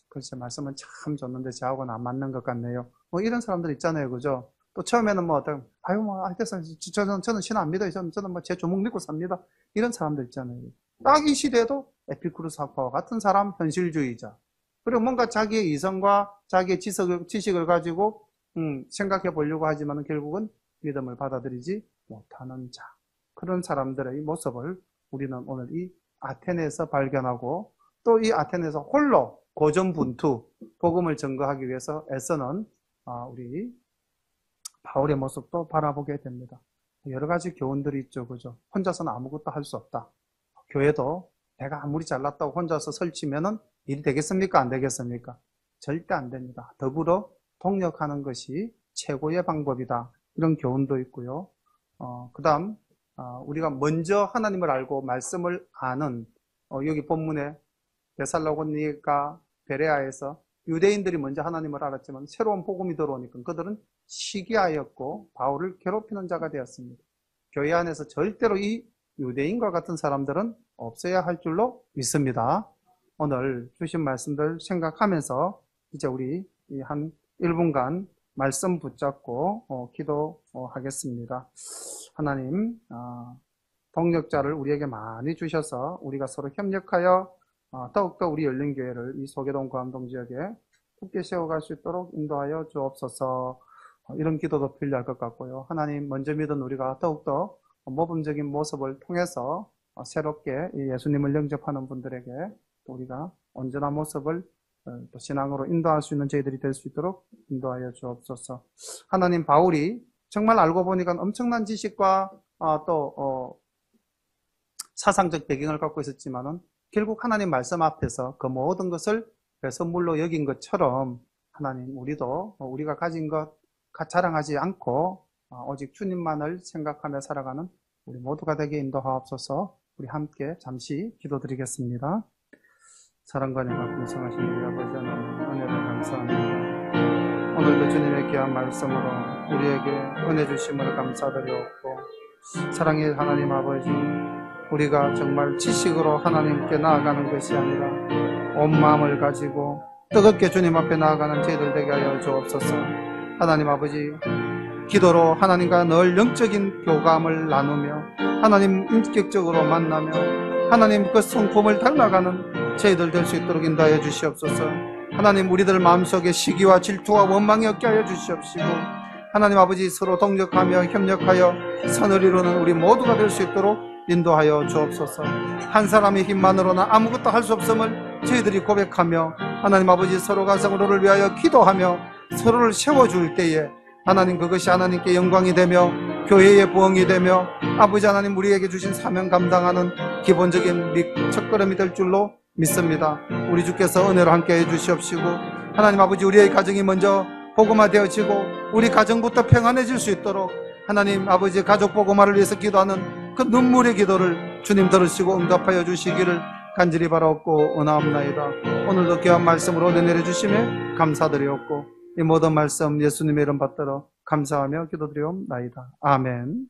글쎄, 말씀은 참 좋는데 저하고는 안 맞는 것 같네요. 뭐 이런 사람들 있잖아요. 그죠? 또 처음에는 뭐 저는 신앙 안 믿어요. 저는 뭐 제 조목 믿고 삽니다. 이런 사람들 있잖아요. 딱 이 시대에도 에피쿠르스 학파와 같은 사람, 현실주의자. 그리고 뭔가 자기의 이성과 자기의 지식을 가지고, 생각해 보려고 하지만 결국은 믿음을 받아들이지 못하는 자. 그런 사람들의 모습을 우리는 오늘 이 아테네에서 발견하고, 또 이 아테네에서 홀로 고전분투, 복음을 증거하기 위해서 애쓰는 우리 바울의 모습도 바라보게 됩니다. 여러 가지 교훈들이 있죠. 그죠? 혼자서는 아무것도 할 수 없다. 교회도 내가 아무리 잘났다고 혼자서 설치면은 일이 되겠습니까? 안 되겠습니까? 절대 안 됩니다. 더불어 동력하는 것이 최고의 방법이다. 이런 교훈도 있고요. 그 다음, 우리가 먼저 하나님을 알고 말씀을 아는, 여기 본문에 데살로니가 베레아에서 유대인들이 먼저 하나님을 알았지만 새로운 복음이 들어오니까 그들은 시기하였고 바울을 괴롭히는 자가 되었습니다. 교회 안에서 절대로 이 유대인과 같은 사람들은 없어야 할 줄로 믿습니다. 오늘 주신 말씀들 생각하면서 이제 우리 한 1분간 말씀 붙잡고 기도하겠습니다. 하나님, 동력자를 우리에게 많이 주셔서 우리가 서로 협력하여 더욱더 우리 열린교회를 이 소개동 구암동 지역에 굳게 세워갈 수 있도록 인도하여 주옵소서. 이런 기도도 필요할 것 같고요. 하나님, 먼저 믿은 우리가 더욱더 모범적인 모습을 통해서 새롭게 예수님을 영접하는 분들에게 또 우리가 온전한 모습을 또 신앙으로 인도할 수 있는 저희들이 될 수 있도록 인도하여 주옵소서. 하나님, 바울이 정말 알고 보니까 엄청난 지식과 또 사상적 배경을 갖고 있었지만은 결국 하나님 말씀 앞에서 그 모든 것을 배선물로 여긴 것처럼 하나님, 우리도 우리가 가진 것 자랑하지 않고 오직 주님만을 생각하며 살아가는 우리 모두가 되게 인도하옵소서. 우리 함께 잠시 기도드리겠습니다. 사랑과 은혜가 풍성하신 우리 아버지 하나님, 은혜를 감사합니다. 오늘도 주님의 귀한 말씀으로 우리에게 은혜 주심을 감사드리옵고, 사랑의 하나님 아버지, 우리가 정말 지식으로 하나님께 나아가는 것이 아니라 온 마음을 가지고 뜨겁게 주님 앞에 나아가는 저희들 되게 하여 주옵소서. 하나님 아버지, 기도로 하나님과 늘 영적인 교감을 나누며 하나님 인격적으로 만나며 하나님 그 성품을 닮아가는 저희들 될 수 있도록 인도하여 주시옵소서. 하나님, 우리들 마음속에 시기와 질투와 원망이 없게 하여 주시옵시고, 하나님 아버지, 서로 동력하며 협력하여 선을 이루는 우리 모두가 될 수 있도록 인도하여 주옵소서. 한 사람의 힘만으로는 아무것도 할 수 없음을 저희들이 고백하며 하나님 아버지, 서로가 서로를 위하여 기도하며 서로를 세워줄 때에 하나님, 그것이 하나님께 영광이 되며 교회의 부흥이 되며 아버지 하나님, 우리에게 주신 사명 감당하는 기본적인 첫걸음이 될 줄로 믿습니다. 우리 주께서 은혜로 함께 해주시옵시고, 하나님 아버지, 우리의 가정이 먼저 복음화되어지고 우리 가정부터 평안해질 수 있도록 하나님 아버지, 가족 복음화를 위해서 기도하는 그 눈물의 기도를 주님 들으시고 응답하여 주시기를 간절히 바라옵고 원하옵나이다. 오늘도 귀한 말씀으로 은혜 내려주심에 감사드리옵고 이 모든 말씀 예수님의 이름 받들어 감사하며 기도드리옵나이다. 아멘.